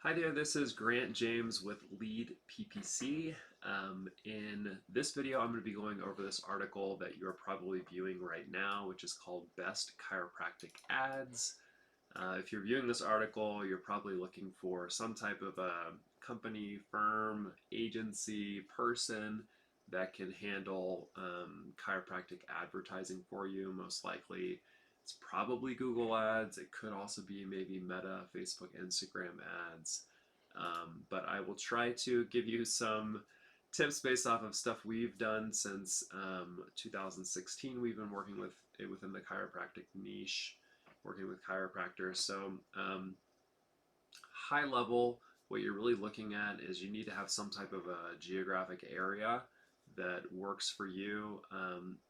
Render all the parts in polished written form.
Hi there, this is Grant James with Lead PPC. In this video, I'm going to be going over this article that you're probably viewing right now, which is called Best Chiropractic Ads. If you're viewing this article, you're probably looking for some type of a company, firm, agency, person that can handle chiropractic advertising for you. Most likely, it's probably Google Ads. It could also be maybe Meta, Facebook, Instagram ads. But I will try to give you some tips based off of stuff we've done since 2016. We've been working with within the chiropractic niche, working with chiropractors. So high level, what you're really looking at is you need to have some type of a geographic area that works for you.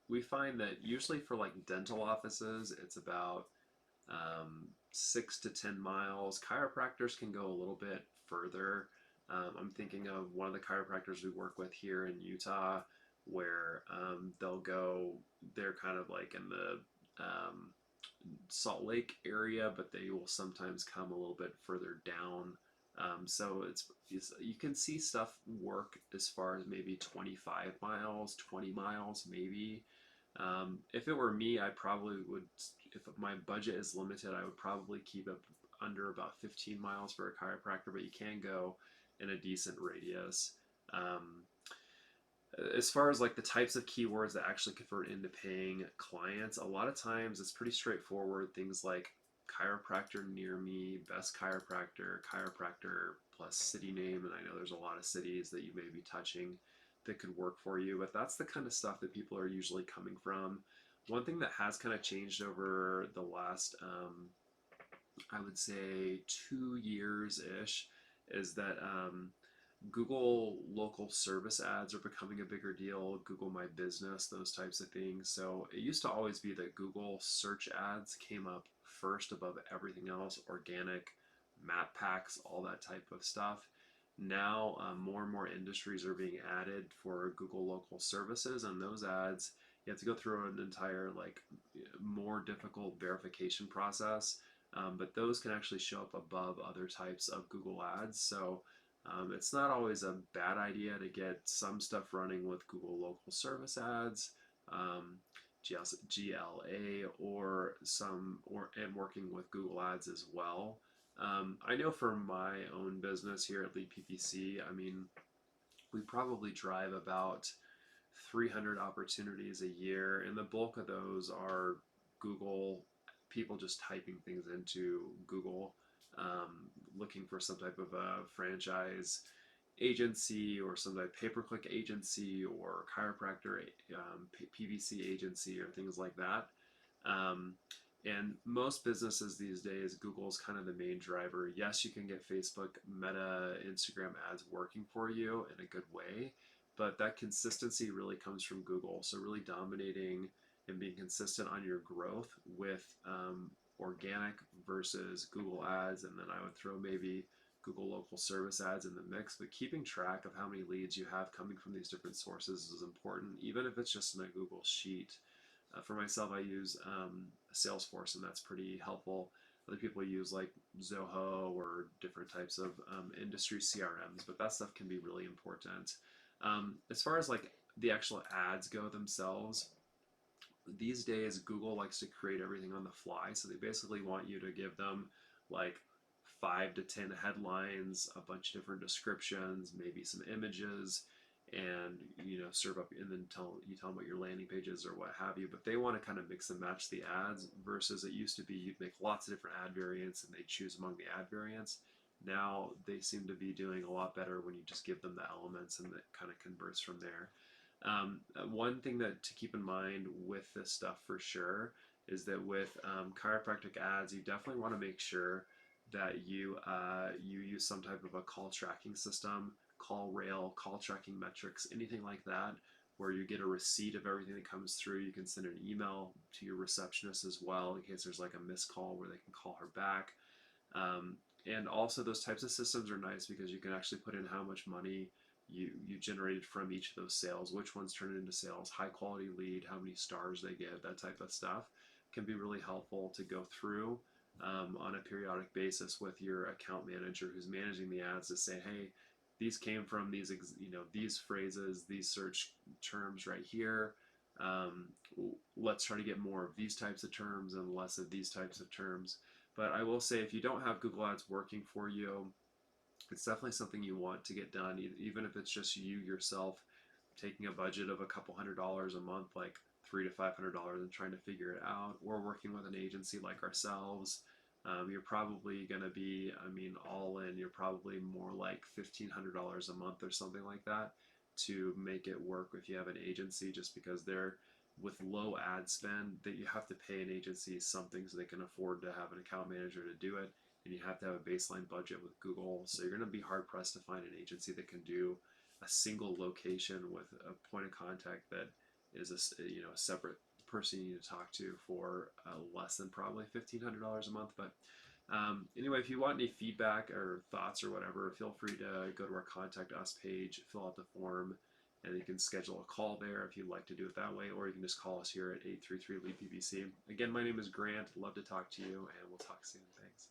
We find that usually for like dental offices, it's about 6 to 10 miles. Chiropractors can go a little bit further. I'm thinking of one of the chiropractors we work with here in Utah, where they're kind of like in the Salt Lake area, but they will sometimes come a little bit further down. So it's you can see stuff work as far as maybe 25 miles, 20 miles, maybe. If it were me, I probably would, if my budget is limited, I would probably keep it under about 15 miles for a chiropractor, but you can go in a decent radius. Um, as far as like the types of keywords that actually convert into paying clients, a lot of times it's pretty straightforward. Things like chiropractor near me, best chiropractor, chiropractor plus city name, and I know there's a lot of cities that you may be touching that could work for you, but that's the kind of stuff that people are usually coming from. One thing that has kind of changed over the last, I would say, 2 years ish, is that Google local service ads are becoming a bigger deal, Google My Business, those types of things. So it used to always be that Google search ads came up first above everything else, organic, map packs, all that type of stuff. Now, more and more industries are being added for Google local services, and those ads, you have to go through an entire, like, more difficult verification process. But those can actually show up above other types of Google ads. So it's not always a bad idea to get some stuff running with Google local service ads, um, GLA, or and working with Google ads as well. I know for my own business here at Lead PPC, I mean, we probably drive about 300 opportunities a year, and the bulk of those are Google, people just typing things into Google, looking for some type of a franchise agency or some type of pay-per-click agency or chiropractor PVC agency or things like that. Um, and most businesses these days, Google's kind of the main driver. Yes, you can get Facebook, Meta, Instagram ads working for you in a good way, but that consistency really comes from Google. So really dominating and being consistent on your growth with organic versus Google ads, and then I would throw maybe Google local service ads in the mix. But keeping track of how many leads you have coming from these different sources is important, even if it's just in a Google sheet. For myself, I use Salesforce, and that's pretty helpful. Other people use like Zoho or different types of industry CRMs, but that stuff can be really important. As far as like the actual ads go themselves, these days Google likes to create everything on the fly. So they basically want you to give them like 5 to 10 headlines, a bunch of different descriptions, maybe some images, and serve up, and then tell them what your landing page is or what have you. But they want to kind of mix and match the ads, versus it used to be you'd make lots of different ad variants and they choose among the ad variants. Now they seem to be doing a lot better when you just give them the elements and it kind of converts from there. One thing that to keep in mind with this stuff for sure is that with chiropractic ads, you definitely want to make sure that you use some type of a call tracking system, call rail, call tracking metrics, anything like that, where you get a receipt of everything that comes through. You can send an email to your receptionist as well in case there's like a missed call where they can call her back. And also those types of systems are nice because you can actually put in how much money you generated from each of those sales, which ones turn into sales, high quality lead, how many stars they get, that type of stuff can be really helpful to go through. on a periodic basis with your account manager who's managing the ads to say, hey, these came from these these phrases, these search terms right here. Um, let's try to get more of these types of terms and less of these types of terms. But I will say, if you don't have Google Ads working for you, it's definitely something you want to get done, even if it's just you yourself taking a budget of a couple $100s a month, like $300 to $500, and trying to figure it out, or working with an agency like ourselves. You're probably going to be, I mean, all in, you're probably more like $1,500 a month or something like that to make it work if you have an agency, just because they're with low ad spend that you have to pay an agency something so they can afford to have an account manager to do it, and you have to have a baseline budget with Google. So you're going to be hard pressed to find an agency that can do a single location with a point of contact that is a separate person you need to talk to for less than probably $1,500 a month. But anyway, if you want any feedback or thoughts or whatever, feel free to go to our contact us page, fill out the form, and you can schedule a call there if you'd like to do it that way, or you can just call us here at 833 lead PPC. Again, my name is Grant. Love to talk to you, and we'll talk soon. Thanks.